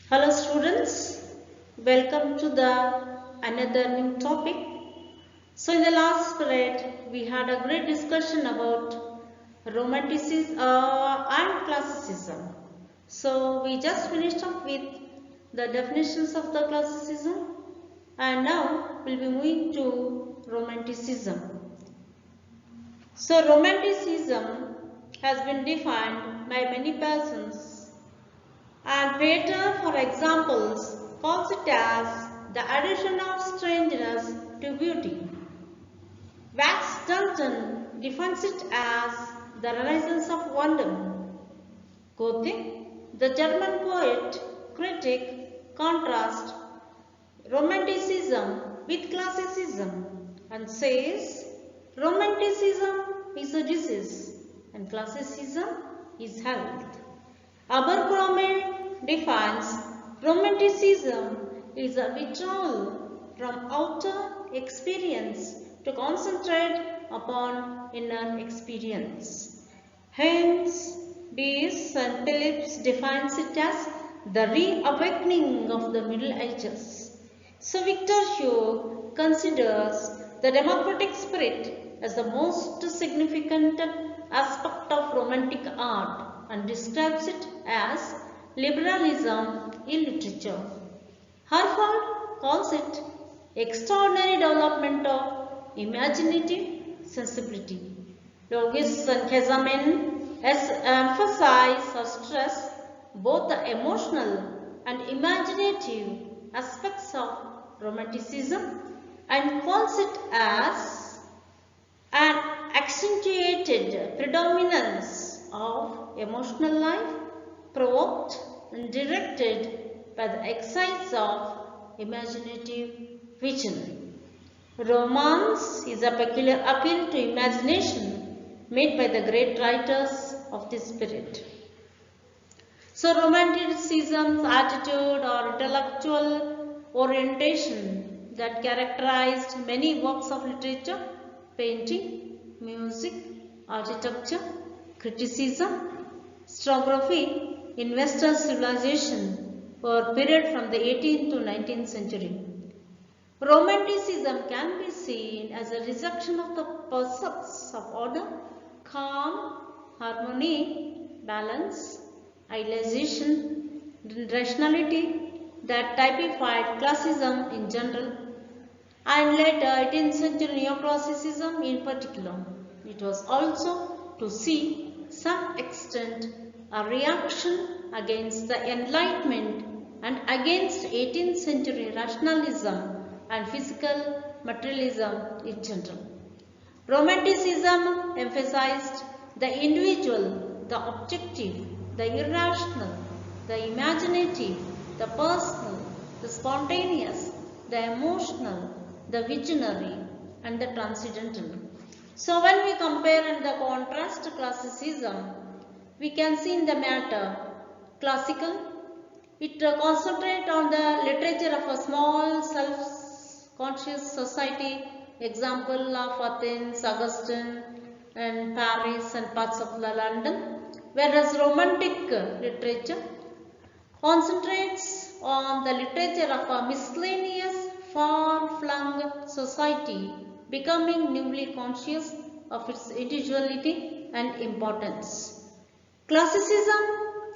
Hello students, welcome to the another new topic. So in the last period we had a great discussion about romanticism and classicism. So we just finished up with the definitions of the classicism and now we'll be moving to romanticism. So romanticism has been defined by many persons and Plato, for examples, calls it as the addition of strangeness to beauty. Wax Dunton defines it as the renaissance of wonder. Goethe, the German poet, critic, contrasts Romanticism with classicism and says Romanticism is a disease and classicism is health. Abercrombie defines Romanticism is a withdrawal from outer experience to concentrate upon inner experience. Hence, Dees and Phillips defines it as the reawakening of the Middle Ages. So Victor Hugo considers the democratic spirit as the most significant aspect of romantic art and describes it as liberalism in literature. Harford calls it extraordinary development of imaginative sensibility. Logis and Kezamen emphasize or stress both the emotional and imaginative aspects of romanticism and calls it as an accentuated predominance of emotional life provoked and directed by the exercise of imaginative vision. Romance is a peculiar appeal to imagination made by the great writers of this period. So romanticism's attitude or intellectual orientation that characterized many works of literature, painting, music, architecture, criticism, historiography in Western civilization for a period from the 18th to 19th century. Romanticism can be seen as a rejection of the precepts of order, calm, harmony, balance, idealization, rationality that typified classicism in general and later 18th century neoclassicism in particular. It was also to see some extent a reaction against the Enlightenment and against 18th century rationalism and physical materialism in general. Romanticism emphasized the individual, the objective, the irrational, the imaginative, the personal, the spontaneous, the emotional, the visionary, and the transcendental. So when we compare and the contrast classicism, we can see in the matter classical, it concentrates on the literature of a small self-conscious society, example of Athens, Augustine, and Paris and parts of London, whereas romantic literature concentrates on the literature of a miscellaneous, far-flung society becoming newly conscious of its individuality and importance. Classicism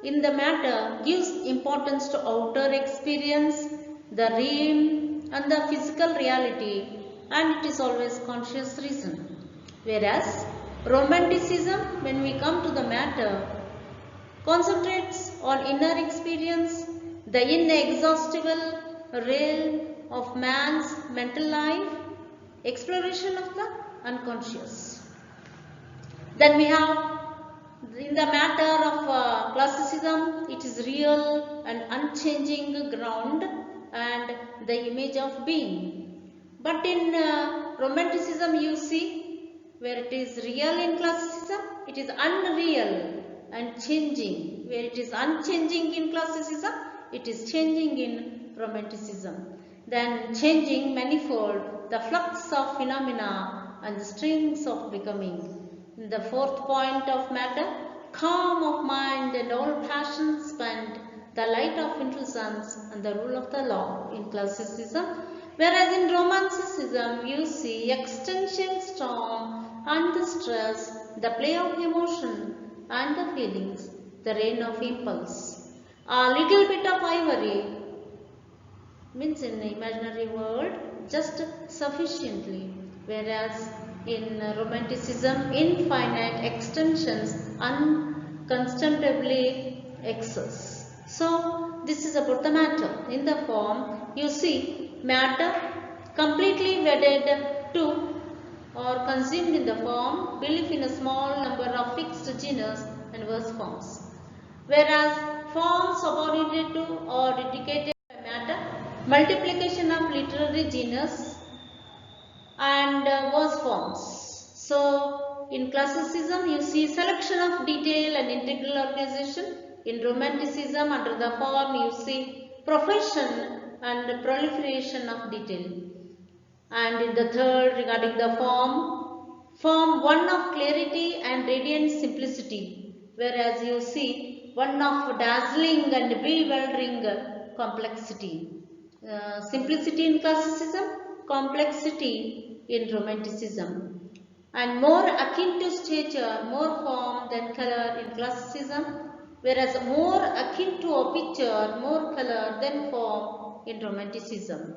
in the matter gives importance to outer experience, the realm and the physical reality, and it is always conscious reason. Whereas Romanticism, when we come to the matter, concentrates on inner experience, the inexhaustible realm of man's mental life, exploration of the unconscious. Then we have in the matter of classicism, it is real and unchanging ground and the image of being. But in romanticism, you see, where it is real in classicism, it is unreal and changing. Where it is unchanging in classicism, it is changing in romanticism. Then changing manifold, the flux of phenomena and the strings of becoming. In the fourth point of matter, calm of mind and all passions spent, the light of intelligence and the rule of the law in classicism, whereas in romanticism you see extension, storm and the stress, the play of emotion and the feelings, the reign of impulse. A little bit of ivory means in the imaginary world just sufficiently, whereas in romanticism infinite extensions unconstantly excess. So this is about the matter. In the form you see matter completely wedded to or consumed in the form, belief in a small number of fixed genus and verse forms, whereas form subordinated to or dedicated by matter, multiplication of literary genus and verse forms. So in classicism you see selection of detail and integral organization. In romanticism under the form you see profession and proliferation of detail. And in the third regarding the form one of clarity and radiant simplicity, whereas you see one of dazzling and bewildering complexity. Simplicity in classicism, complexity in romanticism, and more akin to stature, more form than color in classicism, whereas more akin to a picture, more color than form in romanticism.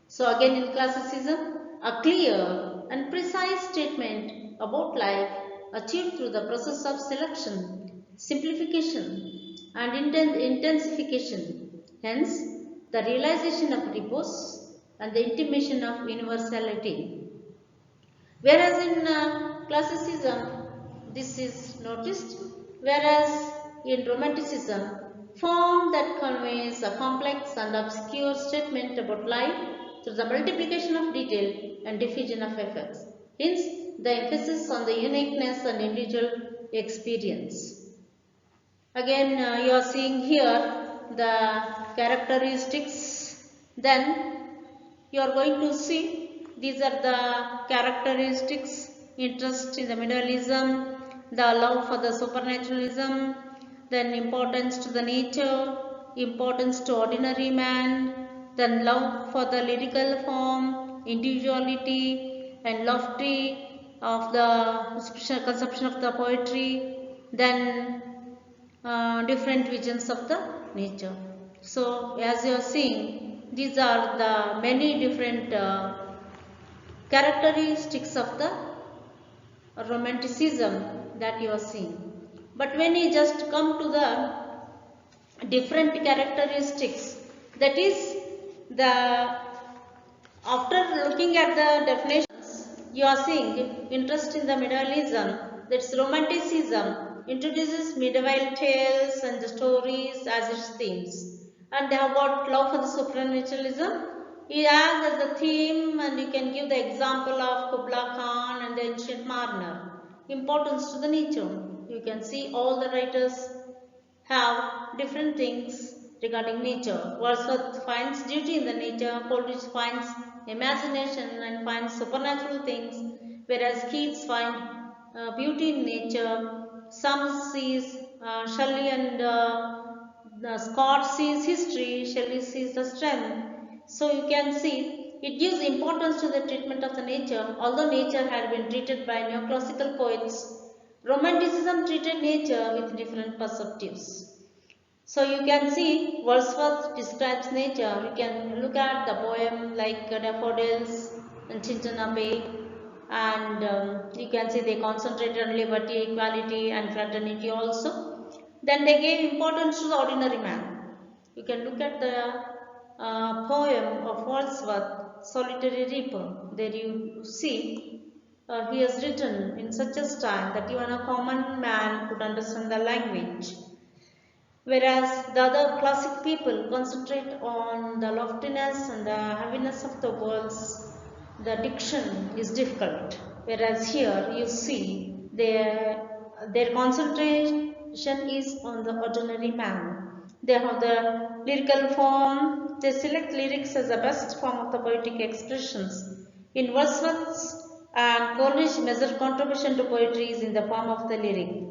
So again in classicism, a clear and precise statement about life achieved through the process of selection, simplification and intensification. Hence, the realization of repose and the intimation of universality. Whereas in classicism, this is noticed, whereas in romanticism, form that conveys a complex and obscure statement about life through the multiplication of detail and diffusion of effects. Hence, the emphasis on the uniqueness and individual experience. Again, you are seeing here the characteristics. Then you are going to see these are the characteristics: interest in the medievalism, the love for the supernaturalism, then importance to the nature, importance to ordinary man, then love for the lyrical form, individuality and lofty of the conception of the poetry, then different visions of the nature. So as you are seeing, these are the many different characteristics of the romanticism that you are seeing. But when you just come to the different characteristics, that is the after looking at the definitions, you are seeing interest in the medievalism, that's romanticism, introduces medieval tales and the stories as its themes. And they have got love for the supernaturalism. It has as a theme, and you can give the example of Kubla Khan and the Ancient Mariner. Importance to the nature. You can see all the writers have different things regarding nature. Wordsworth finds beauty in the nature, Coleridge finds imagination and finds supernatural things, whereas Keats finds beauty in nature. Some sees Shelley and Scott sees history, Shelley sees the strength. So you can see it gives importance to the treatment of the nature. Although nature had been treated by neoclassical poets, Romanticism treated nature with different perspectives. So you can see Wordsworth describes nature. You can look at the poem like Daffodils and Tintanabe, and you can see they concentrated on liberty, equality and fraternity also. Then they gave importance to the ordinary man. You can look at the poem of Wordsworth, Solitary Reaper. There you see he has written in such a style that even a common man could understand the language. Whereas the other classic people concentrate on the loftiness and the heaviness of the words, the diction is difficult. Whereas here you see their concentration is on the ordinary man. They have the lyrical form, they select lyrics as the best form of the poetic expressions. In Wordsworth's and Coleridge's major contribution to poetry is in the form of the lyric.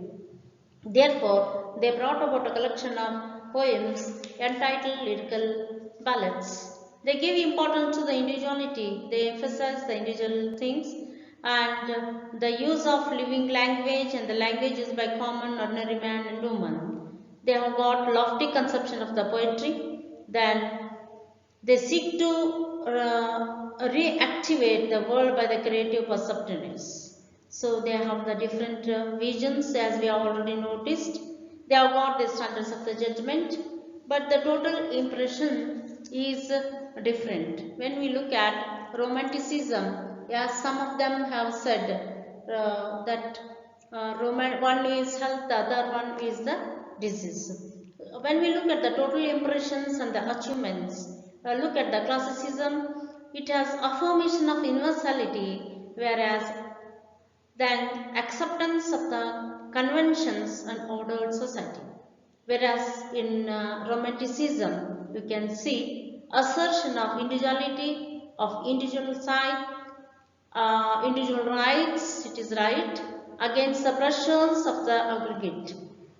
Therefore, they brought about a collection of poems entitled lyrical ballads. They give importance to the individuality. They emphasize the individual things and the use of living language, and the language is by common ordinary man and woman. They have got lofty conception of the poetry. Then they seek to reactivate the world by the creative perceptiveness. So they have the different visions, as we have already noticed. They have got the standards of the judgment, but the total impression is different. When we look at romanticism, yes, some of them have said that one is health, the other one is the disease. When we look at the total impressions and the achievements, look at the classicism, it has affirmation of universality, whereas then acceptance of the conventions and ordered society. Whereas in romanticism, you can see assertion of individuality, of individual side, individual rights, it is right, against the pressures of the aggregate.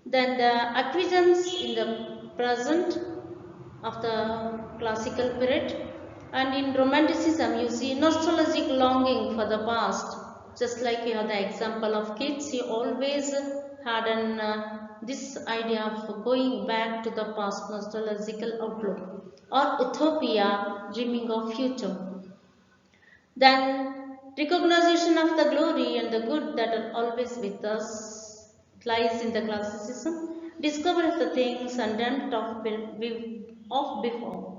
Then the acquiescence in the present of the classical period. And in romanticism, you see nostalgic longing for the past. Just like you have the example of kids, he always had this idea of going back to the past, nostalgical outlook, or utopia, dreaming of future. Then recognition of the glory and the good that are always with us lies in the classicism. Discovery of the things undreamt of before.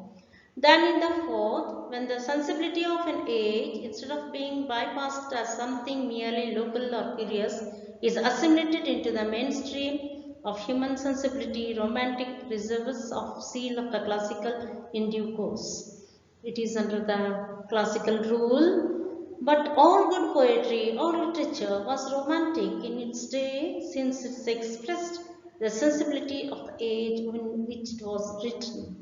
Then in the fourth, when the sensibility of an age, instead of being bypassed as something merely local or curious, is assimilated into the mainstream of human sensibility, romantic reserves of seal of the classical in due course. It is under the classical rule, but all good poetry or literature was romantic in its day, since it expressed the sensibility of the age in which it was written.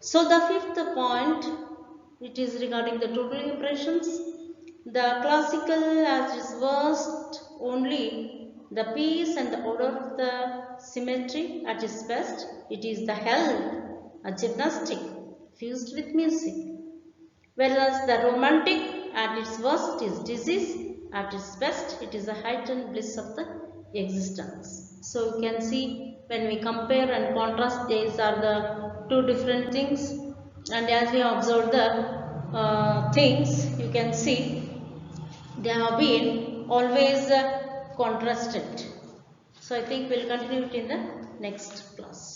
So the fifth point, it is regarding the total impressions. The classical as reversed only the peace and the order of the symmetry at its best. It is the health, a gymnastic fused with music. Whereas the romantic at its worst is disease, at its best it is a heightened bliss of the existence. So you can see, when we compare and contrast, these are the two different things, and as we observe the things, you can see they have been always contrasted. So I think we'll continue it in the next class.